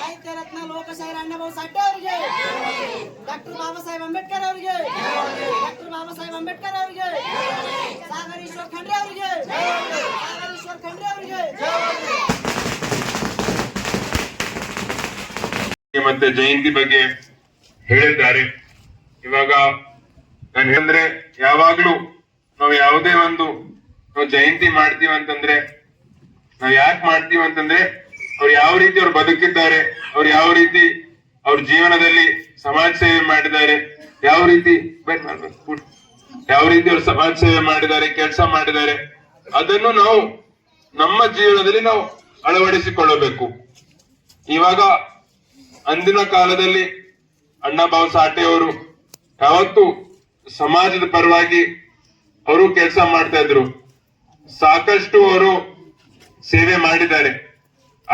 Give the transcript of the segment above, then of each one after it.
ಸಾಹಿತ್ಯ ರತ್ನ ಲೋಕಶಾಹಿ ಅಣ್ಣಾಭಾऊ ಸಾಠೆ ಅವರಿಗೆ, ಡಾಕ್ಟರ್ ಬಾಬಾ ಸಾಹೇಬ್ ಅಂಬೇಡ್ಕರ್ ಅವರಿಗೆ, ಡಾಕ್ಟರ್ ಬಾಬಾ ಸಾಹೇಬ್ ಅಂಬೇಡ್ಕರ್ ಅವರಿಗೆ, ಸಾಗರ್ ಈಶ್ವರ್ ಖಂಡ್ರೆ ಅವರಿಗೆ, ಸಾಗರ್ ಈಶ್ವರ್ ಖಂಡ್ರೆ ಅವರಿಗೆ. ಮತ್ತೆ ಜಯಂತಿ ಬಗ್ಗೆ ಹೇಳಿದ್ದಾರೆ. ಇವಾಗ ನಾನು ಹೇಳಿದ್ರೆ ಯಾವಾಗ್ಲೂ ನಾವು ಯಾವುದೇ ಒಂದು ನಾವು ಜಯಂತಿ ಮಾಡ್ತೀವಿ ಅಂತಂದ್ರೆ ನಾವ್ ಯಾಕೆ ಮಾಡ್ತೀವಿ ಅಂತಂದ್ರೆ ಅವ್ರು ಯಾವ ರೀತಿ ಅವ್ರು ಬದುಕಿದ್ದಾರೆ, ಅವ್ರು ಯಾವ ರೀತಿ ಅವ್ರ ಜೀವನದಲ್ಲಿ ಸಮಾಜ ಸೇವೆ ಮಾಡಿದ್ದಾರೆ, ಯಾವ ರೀತಿ ಅವ್ರು ಸಮಾಜ ಸೇವೆ ಮಾಡಿದ್ದಾರೆ, ಕೆಲಸ ಮಾಡಿದ್ದಾರೆ, ಅದನ್ನು ನಾವು ನಮ್ಮ ಜೀವನದಲ್ಲಿ ನಾವು ಅಳವಡಿಸಿಕೊಳ್ಳಬೇಕು. ಇವಾಗ ಅಂದಿನ ಕಾಲದಲ್ಲಿ ಅಣ್ಣಾಭಾऊ ಸಾಠೆ ಅವರು ಯಾವತ್ತು ಸಮಾಜದ ಪರವಾಗಿ ಅವರು ಕೆಲಸ ಮಾಡ್ತಾ ಇದ್ರು, ಸಾಕಷ್ಟು ಅವರು ಸೇವೆ ಮಾಡಿದ್ದಾರೆ.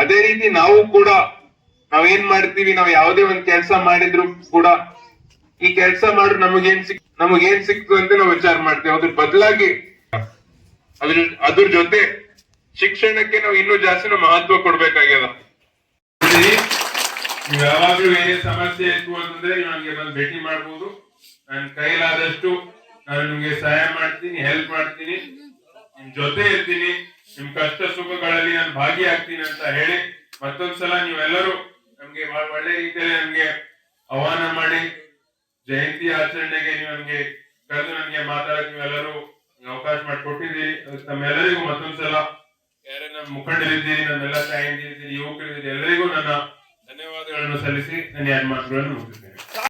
ಅದೇ ರೀತಿ ನಾವು ಕೂಡ ನಾವೇನ್ ಮಾಡ್ತೀವಿ, ನಾವು ಯಾವುದೇ ಒಂದು ಕೆಲಸ ಮಾಡಿದ್ರು ಕೂಡ ಈ ಕೆಲಸ ಮಾಡ್ರು ನಮಗೇನ್ ಸಿಕ್ತು ಅಂತ ನಾವು ವಿಚಾರ ಮಾಡ್ತೀವಿ. ಅದ್ರ ಬದಲಾಗಿ ಅದ್ರ ಜೊತೆ ಶಿಕ್ಷಣಕ್ಕೆ ನಾವು ಇನ್ನೂ ಜಾಸ್ತಿ ಮಹತ್ವ ಕೊಡ್ಬೇಕಾಗ್ಯದ. ನೀವು ಯಾವಾಗ್ಲೂ ಏನೇ ಸಮಸ್ಯೆ ಇತ್ತು ಅಂತಂದ್ರೆ ನನಗೆ ಬಂದು ಭೇಟಿ ಮಾಡ್ಬೋದು. ನನ್ನ ಕೈಲಾದಷ್ಟು ನಾನು ನಿಮ್ಗೆ ಸಹಾಯ ಮಾಡ್ತೀನಿ, ಹೆಲ್ಪ್ ಮಾಡ್ತೀನಿ, ನಿಮ್ ಜೊತೆ ಇರ್ತೀನಿ, ನಿಮ್ ಕಷ್ಟ ಸುಖಗಳಲ್ಲಿ ನಾನು ಭಾಗಿಯಾಗ್ತೀನಿ ಅಂತ ಹೇಳಿ ಮತ್ತೊಂದ್ಸಲ ನೀವೆಲ್ಲರೂ ನಮ್ಗೆ ಒಳ್ಳೆ ರೀತಿಯಲ್ಲಿ ನಮ್ಗೆ ಆಹ್ವಾನ ಮಾಡಿ ಜಯಂತಿ ಆಚರಣೆಗೆ ನೀವು ನಮ್ಗೆ ಕರೆದು ನಮ್ಗೆ ಮಾತಾಡಕ್ ನೀವೆಲ್ಲರೂ ಅವಕಾಶ ಮಾಡಿಕೊಟ್ಟಿದ್ದೀರಿ. ತಮ್ಮೆಲ್ಲರಿಗೂ ಮತ್ತೊಂದ್ಸಲ ಯಾರೇ ನಮ್ಮ ಮುಖಂಡರಿದ್ದೀರಿ, ನಮ್ಮೆಲ್ಲ ತಾಯಂದಿರಿದ್ದೀರಿ, ಯುವಕರಿದ್ದೀರಿ, ಎಲ್ಲರಿಗೂ ನನ್ನ ಧನ್ಯವಾದಗಳನ್ನು ಸಲ್ಲಿಸಿ ನನ್ನ ಎರಡು ಮಾತುಗಳನ್ನು ಮುಗಿಸ್ತೇನೆ.